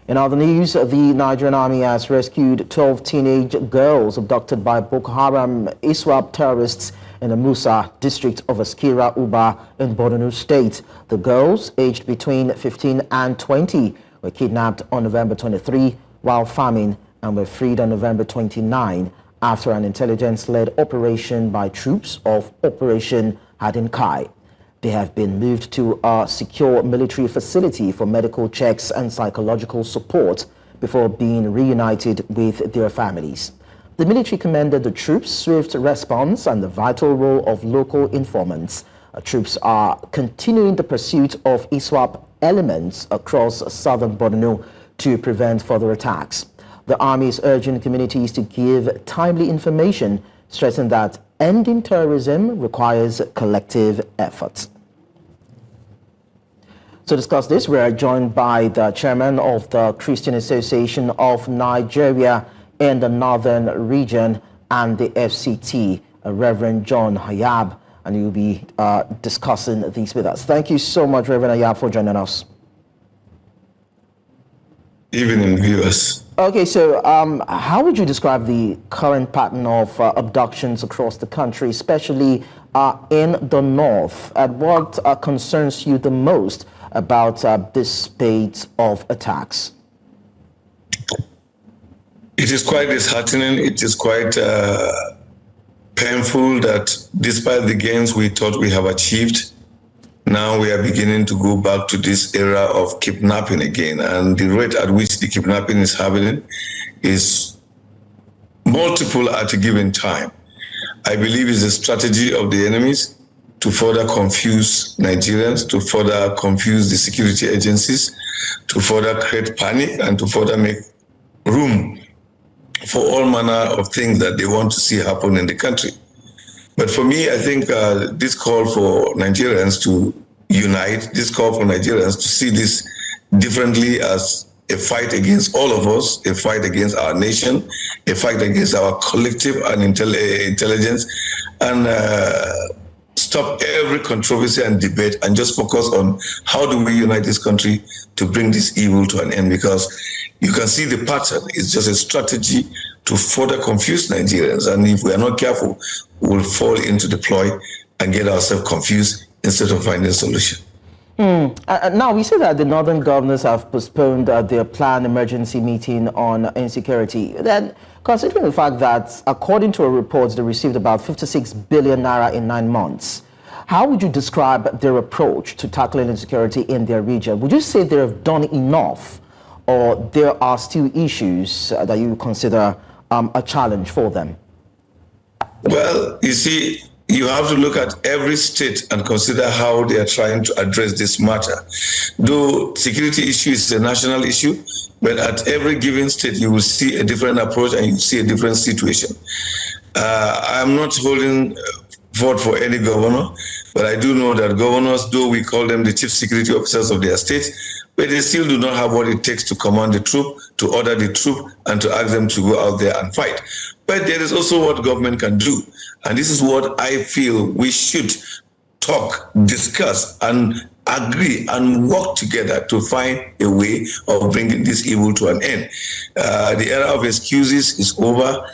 In other news, the Nigerian army has rescued 12 teenage girls abducted by Boko Haram ISWAP terrorists in the Musa district of Askira Uba in Borno State. The girls, aged between 15 and 20, were kidnapped on November 23 while farming and were freed on November 29 after an intelligence-led operation by troops of Operation Hadinkai. They have been moved to a secure military facility for medical checks and psychological support before being reunited with their families. The military commended the troops' swift response and the vital role of local informants. Troops are continuing the pursuit of ISWAP elements across southern Borno to prevent further attacks. The army is urging communities to give timely information, stressing that ending terrorism requires collective efforts. To discuss this, we are joined by the chairman of the Christian Association of Nigeria in the Northern Region and the FCT, Reverend John Hayab, and he will be discussing these with us. Thank you so much, Reverend Hayab, for joining us. Evening, viewers. Okay, so how would you describe the current pattern of abductions across the country, especially in the north? And what concerns you the most about this spate of attacks? It is quite disheartening. It is quite painful that despite the gains we thought we have achieved, now we are beginning to go back to this era of kidnapping again. And the rate at which the kidnapping is happening is multiple at a given time. I believe it's a strategy of the enemies to further confuse Nigerians, to further confuse the security agencies, to further create panic and to further make room for all manner of things that they want to see happen in the country. But for me, I think this call for Nigerians to unite, this call for Nigerians to see this differently as a fight against all of us, a fight against our nation, a fight against our collective and intelligence, and stop every controversy and debate and just focus on how do we unite this country to bring this evil to an end, because you can see the pattern. It's just a strategy to further confuse Nigerians. And if we are not careful, we'll fall into the ploy and get ourselves confused instead of finding a solution. Now, we see that the northern governors have postponed their planned emergency meeting on insecurity. Then, considering the fact that, according to a report, they received about 56 billion naira in 9 months, how would you describe their approach to tackling insecurity in their region? Would you say they have done enough, or there are still issues that you consider a challenge for them? Well, you see, you have to look at every state and consider how they are trying to address this matter. Though security issue is a national issue, but at every given state, you will see a different approach and you see a different situation. I'm not holding vote for any governor, but I do know that governors, though we call them the chief security officers of their state, but they still do not have what it takes to command the troop, to order the troop, and to ask them to go out there and fight. But there is also what government can do. And this is what I feel we should talk, discuss, and agree and work together to find a way of bringing this evil to an end. The era of excuses is over.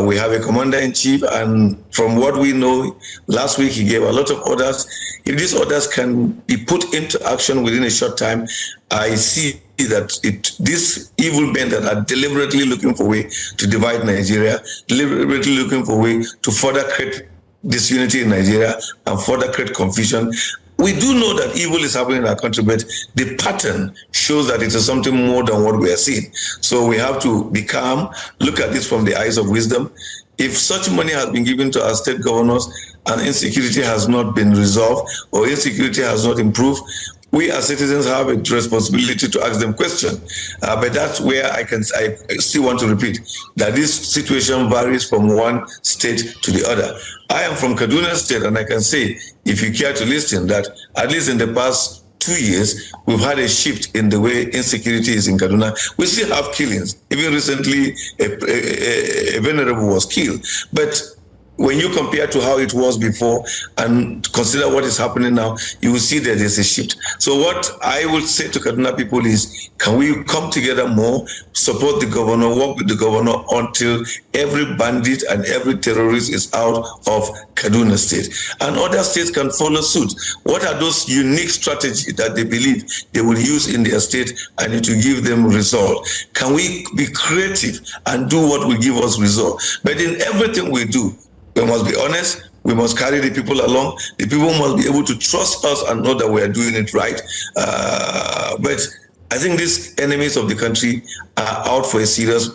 We have a commander-in-chief, and from what we know, last week he gave a lot of orders. If these orders can be put into action within a short time, I see that these evil men that are deliberately looking for a way to divide Nigeria, deliberately looking for a way to further create disunity in Nigeria and further create confusion. We do know that evil is happening in our country, but the pattern shows that it is something more than what we are seeing. So we have to be calm, look at this from the eyes of wisdom. If such money has been given to our state governors and insecurity has not been resolved or insecurity has not improved, we as citizens have a responsibility to ask them questions. But that's where I still want to repeat that this situation varies from one state to the other. I am from Kaduna State, and I can say, if you care to listen, that at least in the past 2 years, we've had a shift in the way insecurity is in Kaduna. We still have killings. Even recently, a venerable was killed. But when you compare to how it was before and consider what is happening now, you will see that there's a shift. So what I would say to Kaduna people is, can we come together more, support the governor, work with the governor until every bandit and every terrorist is out of Kaduna State, and other states can follow suit. What are those unique strategies that they believe they will use in their state and it will give them result? Can we be creative and do what will give us result? But in everything we do, we must be honest. We must carry the people along. The people must be able to trust us and know that we are doing it right. But I think these enemies of the country are out for a serious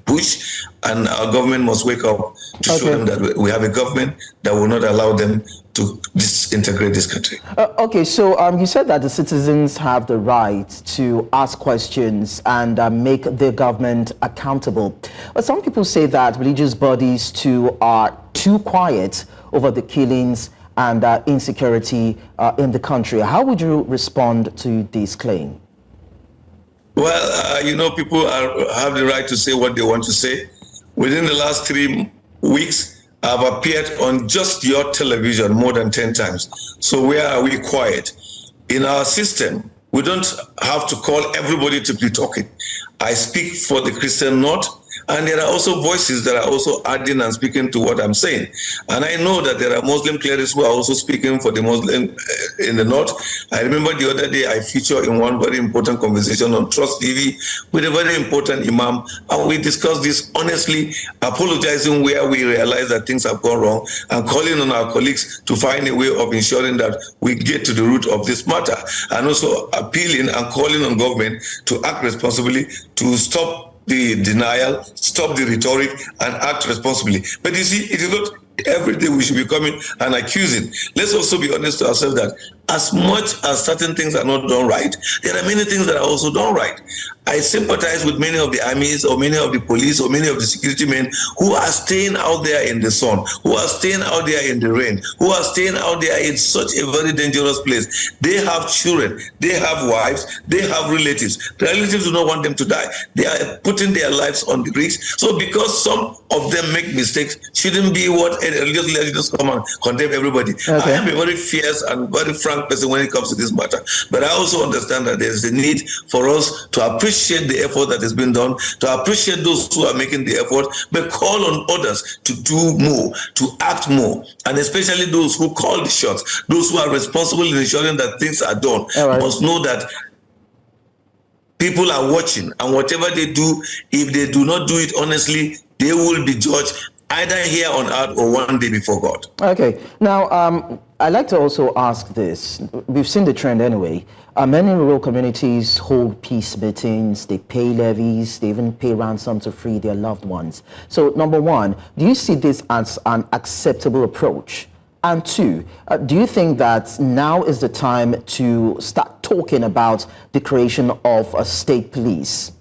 push, and our government must wake up to show them that we have a government that will not allow them to disintegrate this country. Okay, so you said that the citizens have the right to ask questions and make their government accountable. But some people say that religious bodies too are too quiet over the killings and insecurity in the country. How would you respond to this claim? Well, people have the right to say what they want to say. Within the last 3 weeks, I've appeared on just your television more than 10 times. So where are we quiet? In our system, we don't have to call everybody to be talking. I speak for the Christian North, and there are also voices that are also adding and speaking to what I'm saying. And I know that there are Muslim clerics who are also speaking for the Muslim in the North. I remember the other day I featured in one very important conversation on Trust TV with a very important imam, and we discussed this honestly, apologizing where we realize that things have gone wrong and calling on our colleagues to find a way of ensuring that we get to the root of this matter, and also appealing and calling on government to act responsibly, to stop the denial, stop the rhetoric, and act responsibly. But you see, it is not every day we should be coming and accusing. Let's also be honest to ourselves that as much as certain things are not done right, there are many things that are also done right. I sympathize with many of the armies or many of the police or many of the security men who are staying out there in the sun, who are staying out there in the rain, who are staying out there in such a very dangerous place. They have children, they have wives, they have relatives. The relatives do not want them to die. They are putting their lives on the risk. So because some of them make mistakes, shouldn't be what a religious leader just come and condemn everybody. Okay. I am a very fierce and very frank person when it comes to this matter. But I also understand that there is a need for us to appreciate the effort that has been done, to appreciate those who are making the effort, but call on others to do more, to act more, and especially those who call the shots, those who are responsible in ensuring that things are done, must know that people are watching, and whatever they do, if they do not do it honestly, they will be judged either here on earth or one day before God. Okay. Now, I'd like to also ask this. We've seen the trend anyway. Many rural communities hold peace meetings, they pay levies, they even pay ransom to free their loved ones. So, number one, do you see this as an acceptable approach? And two, do you think that now is the time to start talking about the creation of a state police?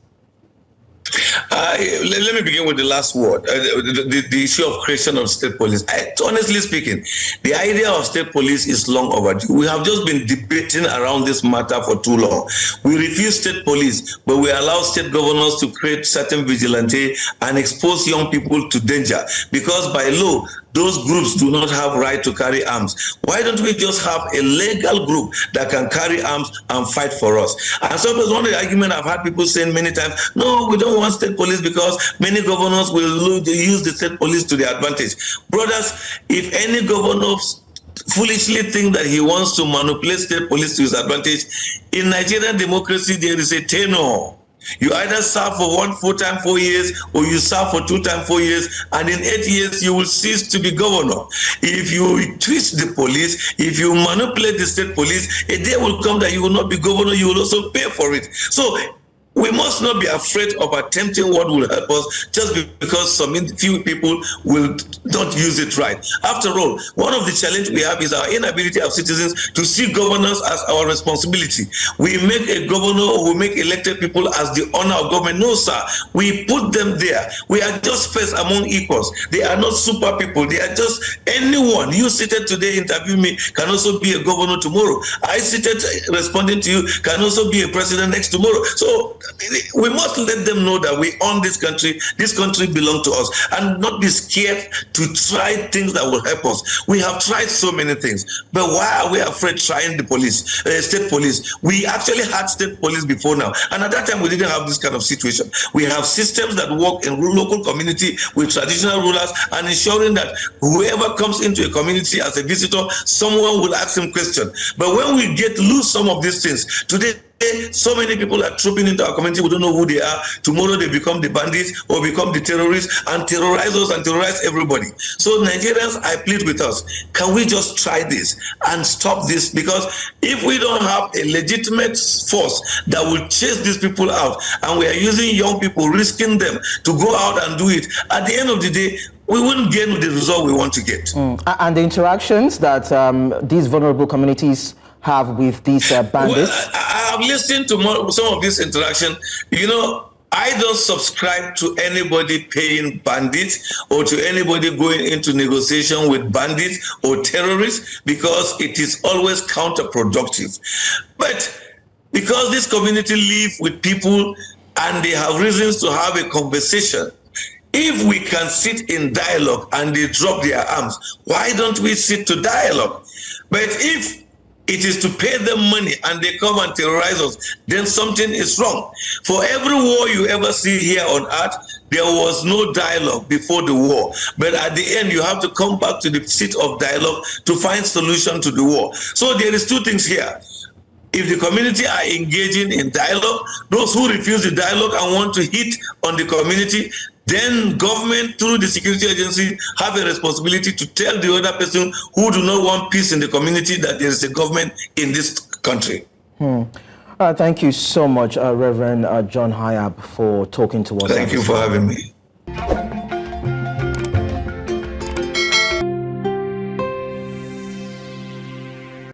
Let me begin with the last word, the issue of creation of state police. Honestly speaking, the idea of state police is long overdue. We have just been debating around this matter for too long. We refuse state police, but we allow state governors to create certain vigilante and expose young people to danger, because by law, those groups do not have right to carry arms. Why don't we just have a legal group that can carry arms and fight for us? And so there's one of the argument I've had people saying many times, no, we don't want state police because many governors will use the state police to their advantage. Brothers, if any governor foolishly think that he wants to manipulate state police to his advantage, in Nigerian democracy, there is a tenor. You either serve for 1 full-time 4 years, or you serve for 2-time 4 years, and in 8 years you will cease to be governor. If you twist the police, if you manipulate the state police, a day will come that you will not be governor, you will also pay for it. So we must not be afraid of attempting what will help us just because some few people will not use it right. After all, one of the challenges we have is our inability of citizens to see governors as our responsibility. We make a governor or we make elected people as the honor of government. No, sir. We put them there. We are just first among equals. They are not super people. They are just anyone. You seated today interviewing me can also be a governor tomorrow. I seated responding to you can also be a president next tomorrow. So we must let them know that we own this country belongs to us, and not be scared to try things that will help us. We have tried so many things, but why are we afraid trying the police, state police? We actually had state police before now, and at that time we didn't have this kind of situation. We have systems that work in local community with traditional rulers, and ensuring that whoever comes into a community as a visitor, someone will ask him questions. But when we get lose some of these things today, so many people are trooping into our community. We don't know who they are. Tomorrow they become the bandits or become the terrorists and terrorize us and terrorize everybody. So Nigerians, I plead with us, can we just try this and stop this? Because if we don't have a legitimate force that will chase these people out, and we are using young people, risking them to go out and do it, at the end of the day, we wouldn't get the result we want to get. And the interactions that these vulnerable communities have with these bandits? Well, I have listened to some of this interaction. You know, I don't subscribe to anybody paying bandits or to anybody going into negotiation with bandits or terrorists, because it is always counterproductive. But because this community live with people and they have reasons to have a conversation, if we can sit in dialogue and they drop their arms, why don't we sit to dialogue? But if it is to pay them money and they come and terrorize us, then something is wrong. For every war you ever see here on earth, there was no dialogue before the war. But at the end, you have to come back to the seat of dialogue to find solution to the war. So there is two things here. If the community are engaging in dialogue, those who refuse the dialogue and want to hit on the community, then government through the security agency have a responsibility to tell the other person who do not want peace in the community that there is a government in this country. Thank you so much, Reverend John Hayab, for talking to us. Thank you for having me.